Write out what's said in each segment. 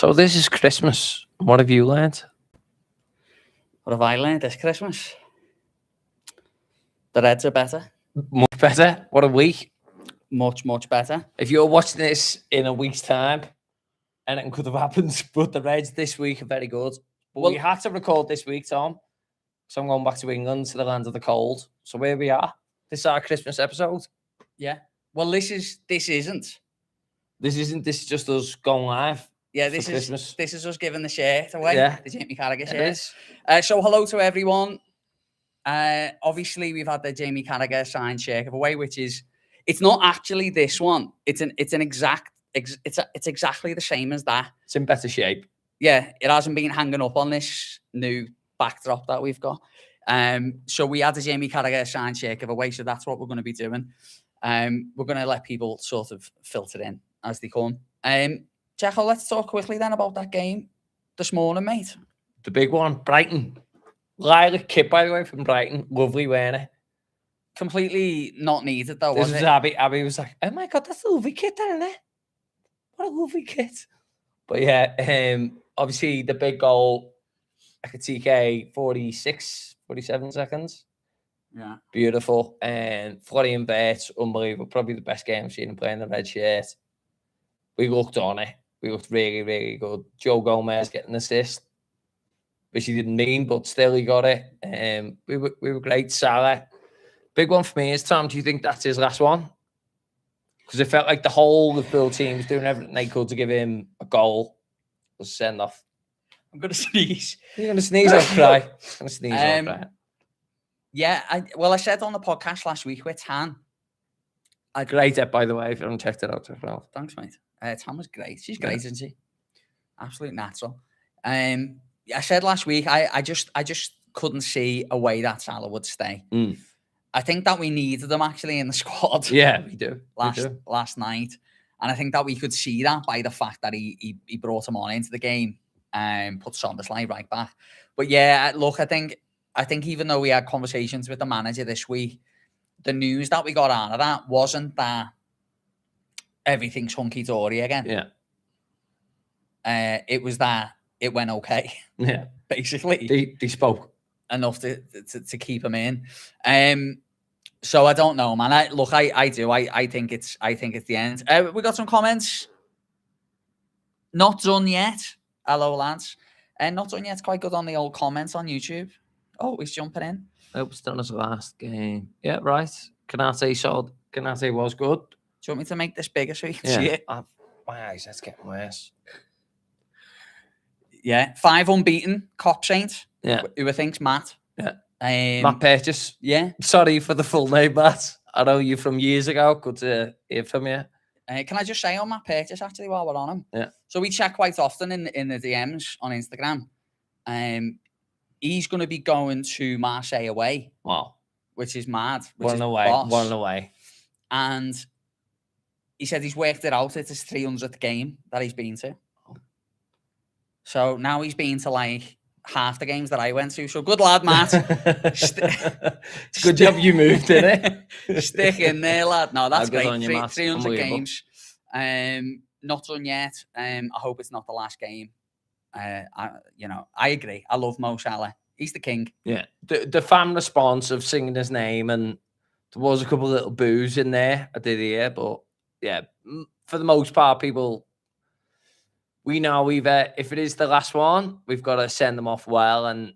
So this is Christmas. What have you learned? What have I learned this Christmas? The Reds are better. Much better. What a week. Much, much better. If you're watching this in a week's time, anything could have happened, but the Reds this week are very good. But we had to record this week, Tom. So I'm going back to England, to the land of the cold. So here we are. This is our Christmas episode. Yeah. Well, this isn't. This is just us going live. Yeah, this is us giving the shirt away. Yeah. The Jamie Carragher shirt. So hello to everyone. Obviously we've had the Jamie Carragher signed shirt giveaway, which is, it's not actually this one. It's exactly the same as that. It's in better shape. Yeah, it hasn't been hanging up on this new backdrop that we've got. So we had the Jamie Carragher signed shirt giveaway, so that's what we're going to be doing. We're going to let people sort of filter in as they come. Jacko, let's talk quickly then about that game this morning, mate. The big one, Brighton. Lilac kit, by the way, from Brighton. Lovely, weren't it? Completely not needed, though, was it? Abby was like, oh my God, that's a lovely kit, isn't it? What a lovely kit. But yeah, obviously the big goal, TK 47 seconds. Yeah. Beautiful. And Florian Wirtz, unbelievable. Probably the best game I've seen him play in the red shirt. We looked on it. We looked really, really good. Joe Gomez getting an assist, which he didn't mean, but still he got it. We were great. Salah. Big one for me is, Tom, do you think that's his last one? Because it felt like the whole Liverpool team was doing everything they could to give him a goal. It was send off. I'm going to sneeze. You're going to sneeze or cry? I'm going to sneeze or cry. Yeah, I said on the podcast last week with Tan. Great app, by the way, if you haven't checked it out. Thanks, mate. Tan was great. She's great, isn't she? Absolute natural. I said last week, I just couldn't see a way that Salah would stay. I think that we needed them actually in the squad. Yeah, we do. Last night. And I think that we could see that by the fact that he brought him on into the game and put Somersley right back. But yeah, look, I think even though we had conversations with the manager this week, the news that we got out of that wasn't that everything's hunky-dory again. Yeah. It was that it went okay. Yeah. Basically. They spoke. Enough to keep him in. So I don't know, man. I think it's the end. We got some comments. Not done yet. Hello, lads. Not done yet. Quite good on the old comments on YouTube. Oh, he's jumping in. I hope it's done as the last game. Yeah, right. Kanate was good. Do you want me to make this bigger so you can see it? My eyes, that's getting worse. Yeah, 5 unbeaten. Cop Saint. Yeah. Who I think's Matt. Yeah. Matt Purchase. Yeah. Sorry for the full name, Matt. I know you from years ago. Good to hear from you. Can I just say on Matt Purchase, actually, while we're on him? Yeah. So we chat quite often in the DMs on Instagram. He's going to be going to Marseille away. Wow. Which is mad. One away. And he said he's worked it out. It's his 300th game that he's been to. So now he's been to like half the games that I went to. So good lad, Matt. It's a good job you moved, didn't it? Stick in there, lad. No, that's great. On you, 300 games. Not done yet. I hope it's not the last game. I agree. I love Mo Salah. He's the king. Yeah. The fan response of singing his name, and there was a couple of little boos in there, I did hear, but yeah, for the most part, people, we know if it is the last one, we've got to send them off well, and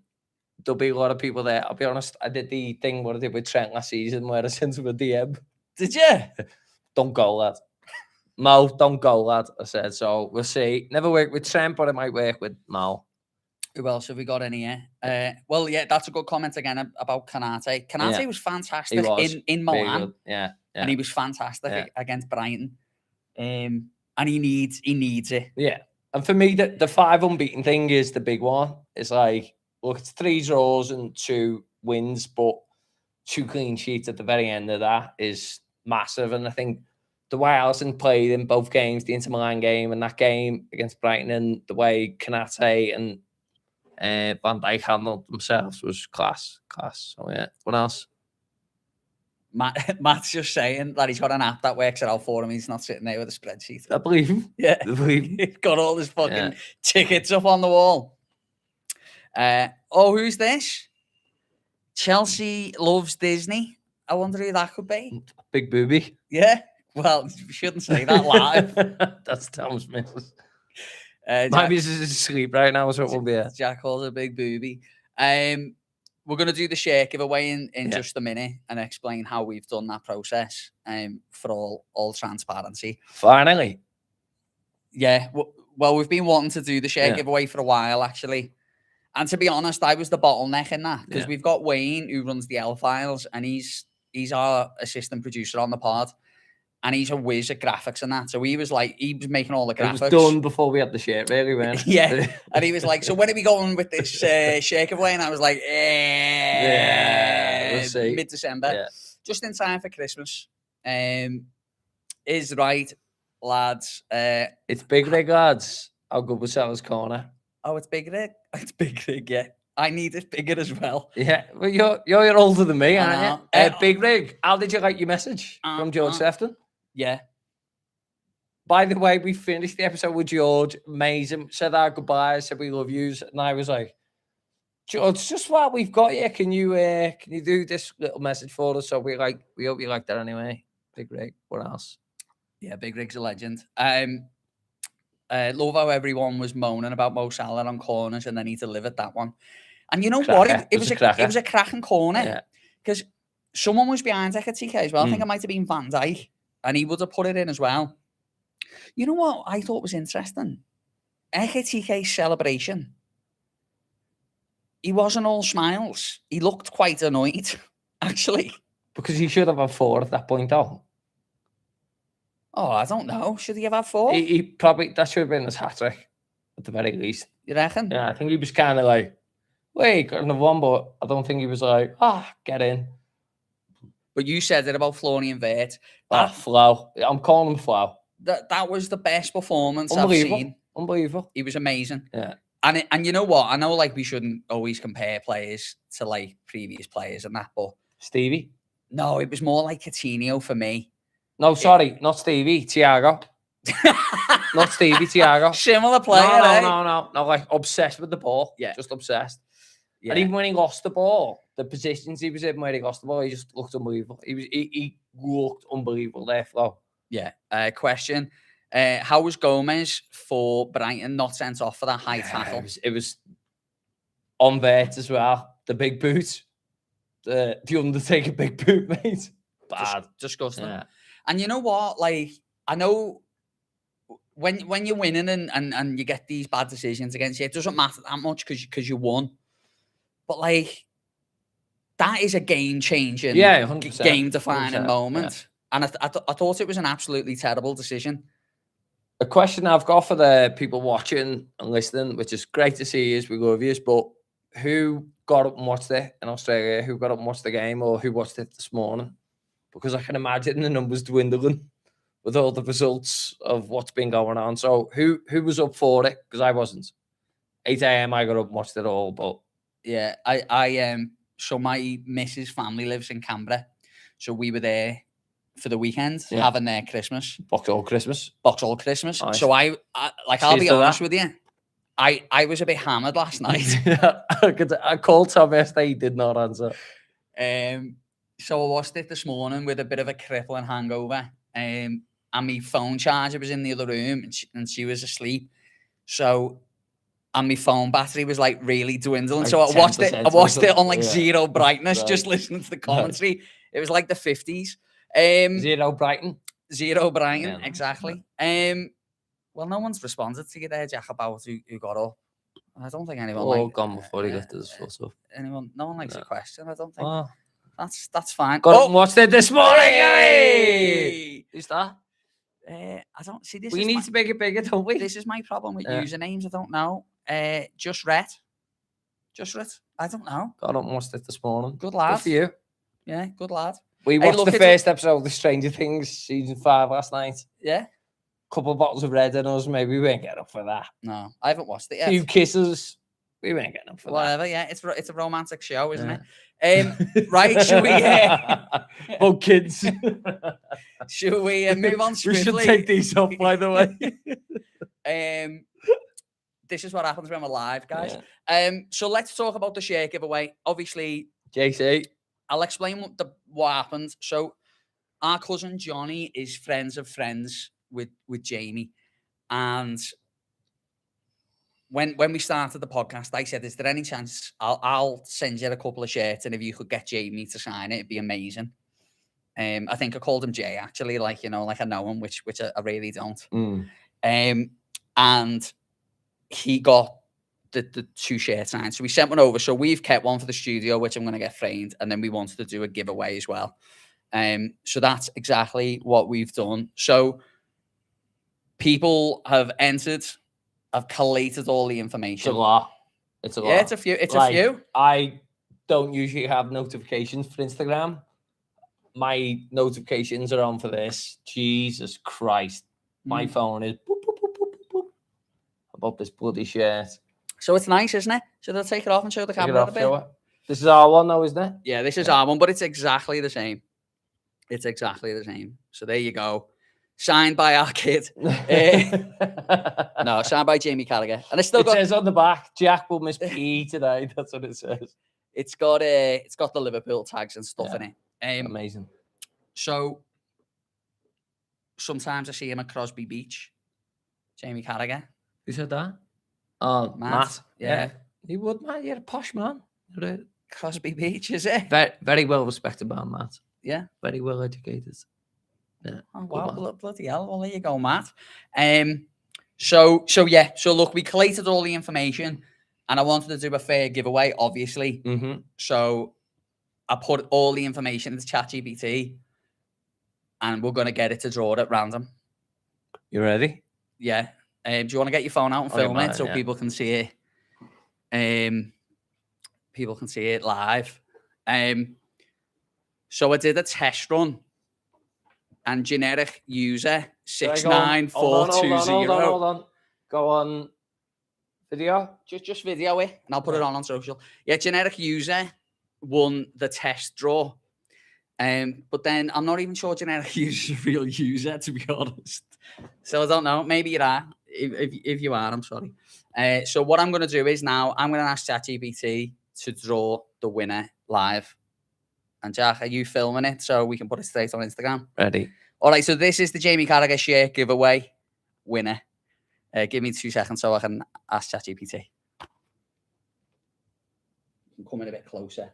there'll be a lot of people there. I'll be honest, I did the thing what I did with Trent last season where I sent him a DM. Did you? Don't go, lad. Mo, don't go, lad. I said, so we'll see. Never worked with Trent, but it might work with Mo. Who else have we got in here? Well, yeah, that's a good comment again about Kanate. Kanate was fantastic in Milan. Yeah. And he was fantastic against Brighton. And he needs it. Yeah. And for me, the 5 unbeaten thing is the big one. It's like, look, it's 3 draws and 2 wins, but 2 clean sheets at the very end of that is massive. And I think the way Alisson played in both games, the Inter Milan game and that game against Brighton, and the way Kanate and Van Dijk handled themselves was class. So yeah, what else? Matt's just saying that he's got an app that works it out for him. He's not sitting there with a spreadsheet. I believe him. Yeah. I believe him. He's got all his fucking tickets up on the wall. Who's this? Chelsea loves Disney. I wonder who that could be. Big booby. Yeah. Well, we shouldn't say that live. That's Tom's missus. Jack, Maybe he's asleep right now, so it will be. Jack calls a big booby. We're going to do the share giveaway in just a minute and explain how we've done that process for all transparency. Finally. Yeah. Well, we've been wanting to do the share giveaway for a while, actually. And to be honest, I was the bottleneck in that because we've got Wayne who runs the L files and he's our assistant producer on the pod. And he's a whiz at graphics and that. So he was making all the graphics. It was done before we had the shirt, really, man. Yeah. And he was like, so when are we going with this shake away? And I was like, we'll see. Mid-December. Yeah. Just in time for Christmas. Is right, lads. It's Big Rig, lads. I'll go with Sellers Corner. Oh, it's Big Rig? It's Big Rig, yeah. I need it bigger as well. Yeah, well, you're older than me, aren't you? Big Rig, how did you like your message from George Sefton? Yeah. By the way, we finished the episode with George. Amazing. Said our goodbyes, said we love yous. And I was like, George, just while we've got you, can you do this little message for us? So we hope you like that anyway. Big Rig. What else? Yeah, Big Rig's a legend. Love how everyone was moaning about Mo Salah on corners and then he delivered that one. And you know what? It was a cracking corner. Because someone was behind Ekatike as well. I think it might have been Van Dijk. And he would have put it in as well. You know what I thought was interesting? Ekatike's celebration. He wasn't all smiles. He looked quite annoyed, actually. Because he should have had 4 at that point, though. Oh, I don't know. Should he have had 4? He probably, that should have been his hat-trick, at the very least. You reckon? Yeah, I think he was kind of like, wait, got another one, but I don't think he was like, get in. But you said it about Florian Wirtz. Flo. I'm calling him Flo. That was the best performance I've seen. Unbelievable. He was amazing. Yeah. And you know what? I know we shouldn't always compare players to previous players and that, but Stevie? No, it was more like Coutinho for me. No, sorry, not Stevie, Thiago. Not Stevie, Thiago. Similar player. No, like obsessed with the ball. Yeah. Just obsessed. Yeah. And even when he lost the ball, the positions he was in where he lost the ball, he just looked unbelievable. He looked unbelievable there, Flo. Yeah. Question. How was Gomez for Brighton not sent off for that high tackle? It was on Wirtz as well. The big boot. The Undertaker big boot, mate. Bad. Disgusting. Yeah. And you know what? I know when you're winning and you get these bad decisions against you, it doesn't matter that much because you won. But that is a game-changing, game-defining moment. Yeah. And I thought it was an absolutely terrible decision. A question I've got for the people watching and listening, which is great to see, is we love yous, but who got up and watched it in Australia? Who got up and watched the game, or who watched it this morning? Because I can imagine the numbers dwindling with all the results of what's been going on. So who was up for it? Because I wasn't. 8 a.m. I got up and watched it all, but yeah, I so my missus' family lives in Canberra, so we were there for the weekend having their Christmas. Boxall Christmas. Nice. So I'll be honest with you, I was a bit hammered last night. I called Tom yesterday, he did not answer. So I watched it this morning with a bit of a crippling hangover, and my phone charger was in the other room, and she was asleep. So. And my phone battery was really dwindling. So I watched it on zero brightness, just listening to the commentary. It was like the 50s. Zero Brighton. Yeah, exactly. Well, no one's responded to you there, Jack, about who got up. I don't think anyone gone before he lifted his foot up. No one likes a question, I don't think. That's fine. Got up and watched it this morning, hey! Who's that? I don't see this. We need to make it bigger, don't we? This is my problem with usernames. I don't know. Just Ret. I don't know. Got up and watched it this morning. Good lad. Good for you. Yeah, good lad. We watched the first episode of the Stranger Things season 5 last night. Yeah. Couple of bottles of red in us. Maybe we won't get up for that. No, I haven't watched it yet. Few kisses. We weren't getting up for Whatever, yeah. It's a romantic show, isn't it? Right, should we... that. Both kids. should we move on We swiftly? should take these off, by the way. This is what happens when we're live, guys. So let's talk about the shirt giveaway. Obviously, JC. I'll explain what happened. So our cousin Johnny is friends of friends with Jamie. And when we started the podcast, I said, is there any chance I'll send you a couple of shirts, and if you could get Jamie to sign it, it'd be amazing. I think I called him Jay, actually, like I know him, which I really don't. And he got the 2 shirts signed. So we sent one over. So we've kept one for the studio, which I'm going to get framed. And then we wanted to do a giveaway as well. So that's exactly what we've done. So people have entered. I've collated all the information. It's a lot. It's a lot. Yeah, it's a few. It's a few. I don't usually have notifications for Instagram. My notifications are on for this. Jesus Christ. My phone is boop, boop, boop, boop, boop, boop, about this bloody shirt. So it's nice, isn't it? Should I take it off and show the camera a bit? This is our one, though, isn't it? Yeah, this is our one, but it's exactly the same. It's exactly the same. So there you go. Signed by our kid. No, signed by Jamie Carragher. And it's still says on the back, Jack will miss PE today. That's what it says. It's got the Liverpool tags and stuff in it. Amazing. So sometimes I see him at Crosby Beach. Jamie Carragher. Who said that? Oh, Matt. Yeah. He would, Matt. You're a posh man. Crosby Beach, is it? Very, very well respected man, Matt. Yeah. Very well educated. Yeah. Oh, wow, bloody hell. Well, there you go, Matt. So look, we collated all the information, and I wanted to do a fair giveaway, obviously. So I put all the information into ChatGPT, and we're going to get it to draw it at random. You ready? Yeah. Do you want to get your phone out and film it so people can see it? People can see it live. So I did a test run, and generic user 69420. Hold on. Go on video. Just video it, and I'll put it on social. Yeah, generic user won the test draw. But then I'm not even sure generic user is a real user, to be honest. So I don't know. Maybe you are. If you are, I'm sorry. So what I'm going to do is now I'm going to ask ChatGPT to draw the winner live. And Jack, are you filming it so we can put it straight on Instagram? Ready. All right. So this is the Jamie Carragher shirt giveaway winner. Give me 2 seconds so I can ask ChatGPT. Come in a bit closer.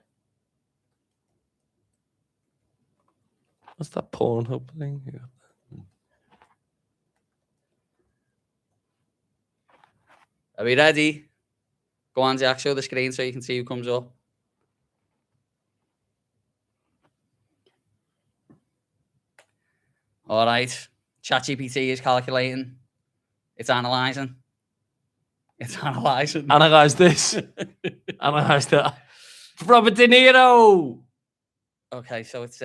What's that Pornhub thing? Are we ready? Go on, Jack. Show the screen so you can see who comes up. All right. ChatGPT is calculating. It's analysing. Analyse this. Analyse that. Robert De Niro. Okay, so it's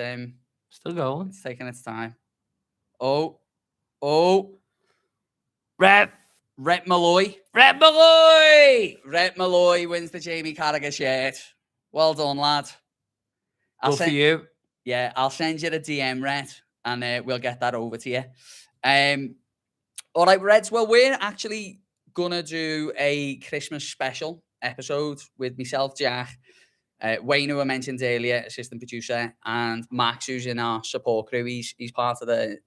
still going. It's taking its time. Oh. Rhett Malloy. Rhett Malloy wins the Jamie Carragher shirt. Well done, lad. Good for you. Yeah, I'll send you the DM, Rhett, and we'll get that over to you. All right, Reds. Well, we're actually gonna do a Christmas special episode with myself, Jack, Wayne, who I mentioned earlier, assistant producer, and Max, who's in our support crew. He's part of the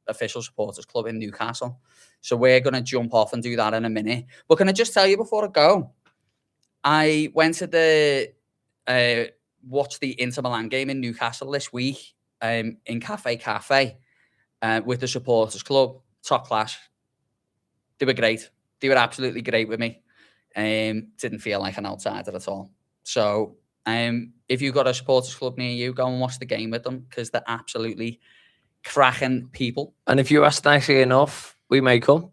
official supporters club in Newcastle. So we're going to jump off and do that in a minute. But can I just tell you before I go, I went to watch the Inter Milan game in Newcastle this week in Cafe with the supporters club. Top class. They were great. They were absolutely great with me. Didn't feel like an outsider at all. So if you've got a supporters club near you, go and watch the game with them because they're absolutely cracking people. And if you ask nicely enough, we may come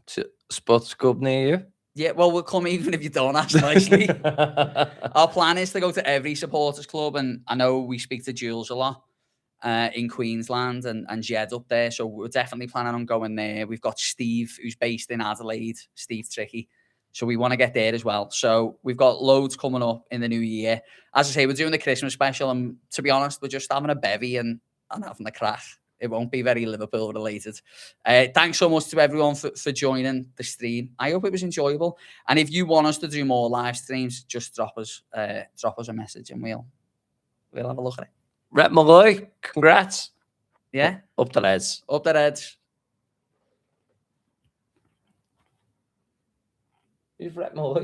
to sports club near you. Yeah, well, we'll come even if you don't ask nicely. Our plan is to go to every supporters club, and I know we speak to Jules a lot in Queensland and Jed up there, so we're definitely planning on going there. We've got Steve, who's based in Adelaide, Steve Tricky, So we want to get there as well. So we've got loads coming up in the new year. As I say, we're doing the Christmas special, and to be honest, we're just having a bevy and having a crack. It won't be very Liverpool related. Thanks so much to everyone for joining the stream. I hope it was enjoyable. And if you want us to do more live streams, just drop us a message and we'll have a look at it. Rep Malloy, congrats. Yeah. Up the Reds. Up the Reds. Who's Rep Malloy?